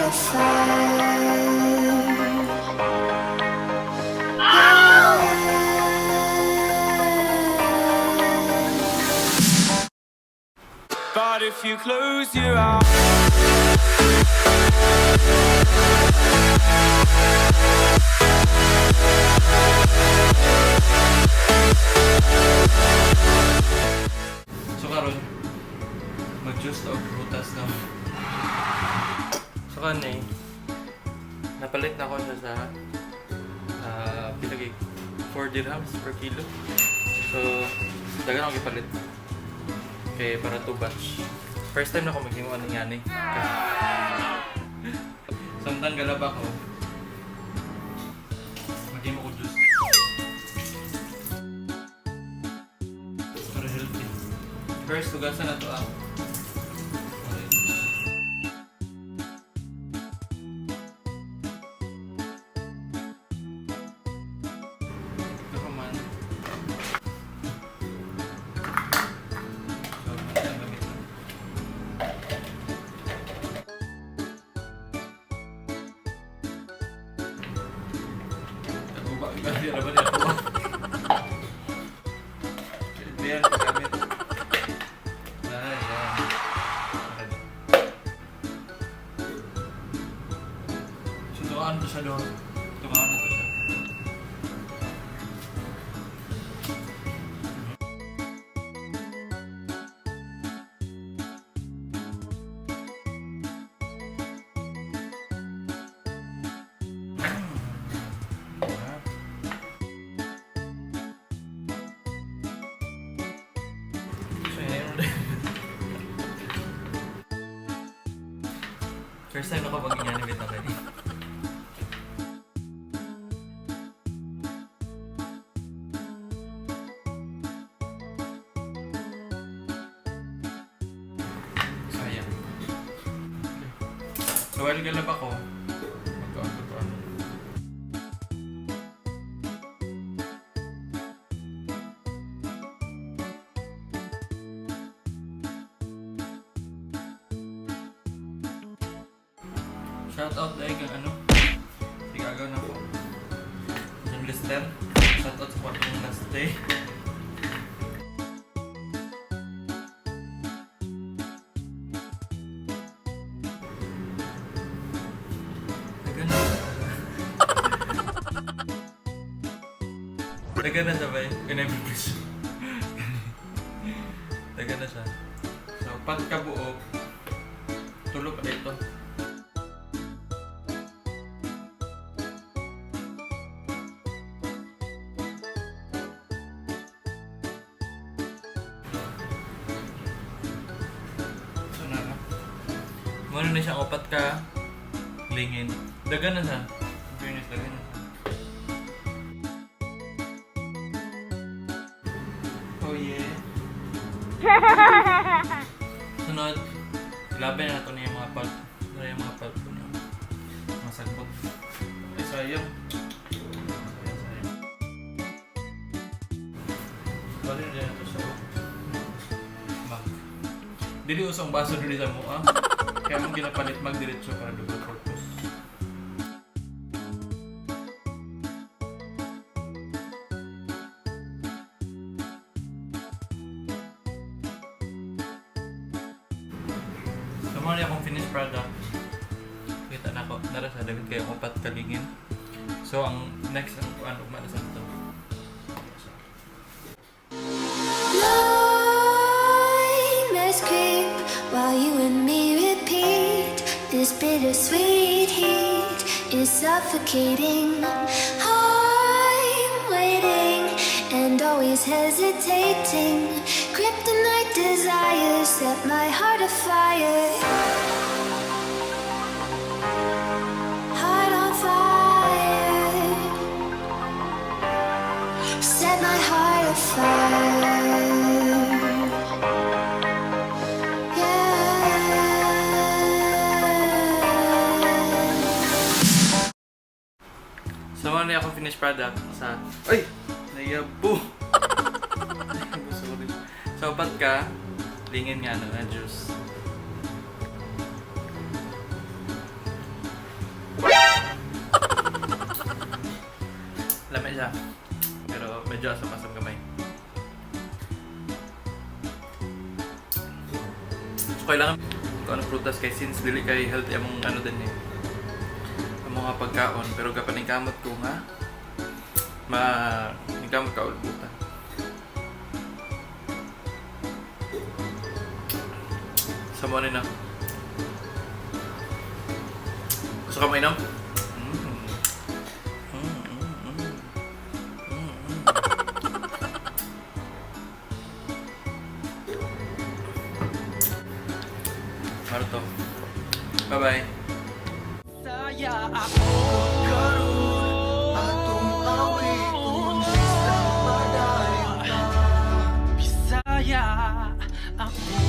of fire. But if you close your eyes, so karon mag-juice og prutas no. So kanay napalit na ko siya sa pilagi 4 dirhams per kilo. So dagan ako gipalit. Okay, para 2 batch. First time na ako maghimuan ng yani. Samtang galaba ko. Maghimo ko juice. Para healthy. First, tugasan na to Okay. Ito ko man. So, ang gamit na. Ako ba? Iba na ba niya ako? Ito yan, gamit. Tumaan to siya doon. Tumaan na to siya. First time ako pag-inyanibit na kayo. Sayang. So while galab ako, magkaon-tutuan. Shout out dahil kang ano, sigagaw na po. Yung lister, shout out sa kwartong last day. Dagan na siya ba eh? Pinay-press. Dagan na siya. So, pagkabuo, tulog pa dito. Ano na siya, opat ka lingin. Dagan na siya. Fairness, dagan na. Oh yeah. Sunod, laban na ito na yung mga pulp. Ano yung mga pulp ko niya. Mga sagbot. Ay, sayang. Sayang. Bali na din ito siya. Mag. Dili usang baso dili sa mua. Kaya mong ginapalit mag-diretso para double purpose. So muna akong finished product. Kita na ako. Nara sa David kayo 4 kalingin. So ang next ang kuan ugma na sa ito. Nightmares creep while you and me repeat. This bittersweet heat is suffocating. I'm waiting and always hesitating. Kryptonite desires set my heart afire. Heart on fire. Set my heart afire. So ano yung akong finished product sa... Ay! Nayabo! Sorry. So pat ka, lingin nga na juice. siya. Pero medyo asam-asam gamay. So, kailangan ito ang prutas kay since dili kay healthy among ano din eh. Ang mga pagkaon. Pero kapaning kamot ko nga, kamot ka ulbutan. Sa mo na. Gusto ka mainom? Marto. Bye-bye. Saya ako karon atong awit sa padayon. Bisaya ako